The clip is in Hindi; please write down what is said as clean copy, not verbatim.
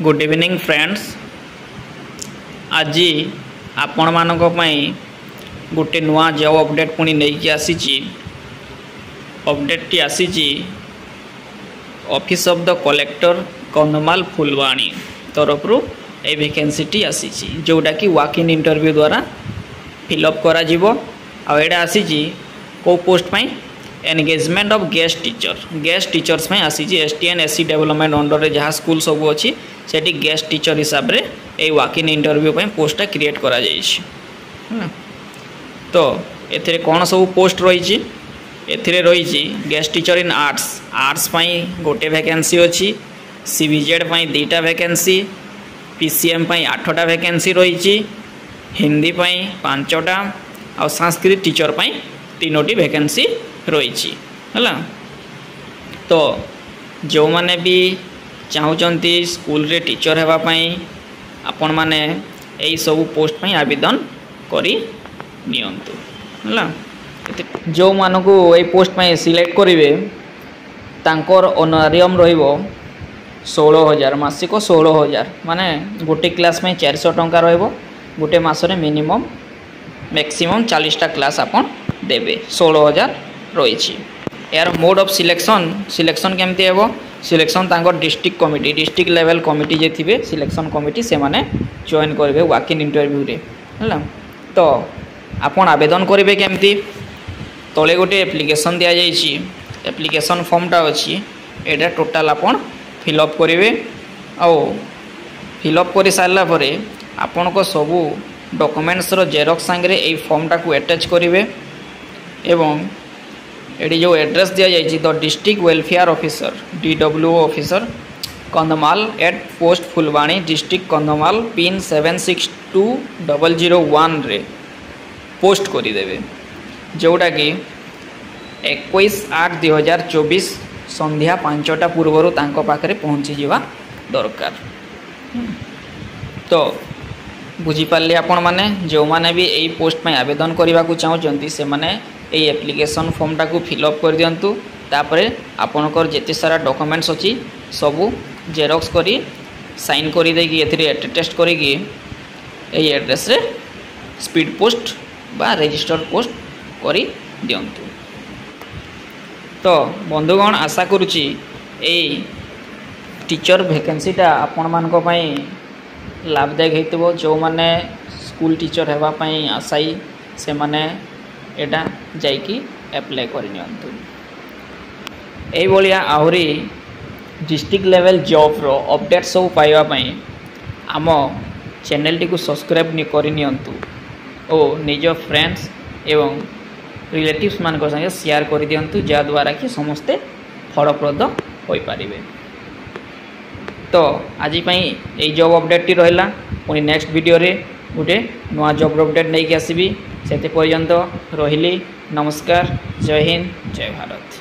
Good evening friends. आज आपण मानक गोटे नुआ जॉब अपडेट पुणी नहीं आसी। अपडेट टी आसी office of the collector Kandhamal Phulbani तरफ ए वैकेंसी टी आसी जोटा कि वॉक इन इंटरव्यू द्वारा फिलअप करा जीवो। आ एडा आसी को post pi engagement of guest teachers में आसी एसटीएन एससी डेवलपमेंट अंडर रे जहाँ स्कूल सब अच्छी सेठी गेस्ट टीचर हिसाब रे ए वॉक इन इंटरव्यू पे पोस्टा क्रिएट करा जाइछि। तो एथिरे कौन सब पोस्ट रही एथिरे रही गेस्ट टीचर इन आर्ट्स पाई गोटे वैकेंसी अच्छी, सीबीजेड पाई 2टा वैकेंसी, पीसीएम पाई 8टा वैकेंसी रही, हिंदी पाई 5टा और संस्कृत टीचर पाई 3टी वैकेंसी रही है। तो जो माने भी चाहूँगी स्कूल रे टीचर होगापाई आपण मैंने यही सब पोस्ट पाई आवेदन करी नियंतु है। जो मानक ये पोस्ट पाई सिलेक्ट करेंगे तांकर ऑनरियम रहिबो 16,000 मासिक 16,000 माने गोटे क्लास में 400 टंका रहिबो। गोटे मासरे मिनिमम मैक्सिमम 40टा क्लास आपन देबे 16,000 रही। यार मोड ऑफ सिलेक्शन केमती हेबो? सिलेक्शन तांकर डिस्ट्रिक्ट लेवल कमिटी जे थिबे सिलेक्शन कमिटी से माने जॉइन करेंगे वॉक इन इंटरव्यू रे है। तो आपन आवेदन करेंगे केमती? तले गोटे एप्लिकेशन दिया जाइछि, एप्लिकेशन फॉर्मटा अच्छी एटा टोटाल आपन फिलअप करेंगे। आउ फिलअप कर सारा पर आपन को सबू डॉक्यूमेंट्स रो जेरॉक्स सांगे ए फॉर्मटा को अटैच करेंगे एवं एटी जो एड्रेस दिया जाइए the district welfare officer DWO officer Kandhamal at post Phulbani district Kandhamal pin 762001 रे पोस्ट करदेवे जोटा कि 21/8/2024 संध्या 5टा पूर्वर तांको पाखरे पहुँची जावा दरकार। तो बुझीपारे आपण मैंने जो मैंने भी यही पोस्ट में आवेदन करने को चाहूँगी से मैंने ये एप्लिकेशन फॉर्मटा को फिलअप कर दिंतु। तापरे आपनकर जेते सारा डॉक्यूमेंट्स अच्छी सबू जेरॉक्स करी साइन कर देगी एटेस्ट करी एड्रेस रे स्पीड पोस्ट बा रजिस्टर पोस्ट करी दिंतु। तो बंधुगण आशा करुच्ची टीचर वैकेंसीटा आपण मानक पई लाभदायक होइतबो। जो माने स्कूल टीचर हेबापाई आशाई से माने एटा जाइकी एप्लाई करनियंतु। एई बोलिया आहुरी डिस्ट्रिक्ट लेवल जॉब रो अपडेट सब पाइबा पई आम चैनल टी को सब्सक्राइब नि करनियंतु ओ निज फ्रेंड्स एवं रिलेटिव्स मान को संगे शेयर कर दियंतु जा द्वारा कि समस्ते फलप्रद होई पारिबे। तो आज पई एई जॉब अपडेट टी रहिला पुनी नेक्स्ट वीडियो रे गोटे नुआ जॉब अपडेट नहीं आसबि। से पर्यंत रहिली। नमस्कार। जय हिंद, जय भारत।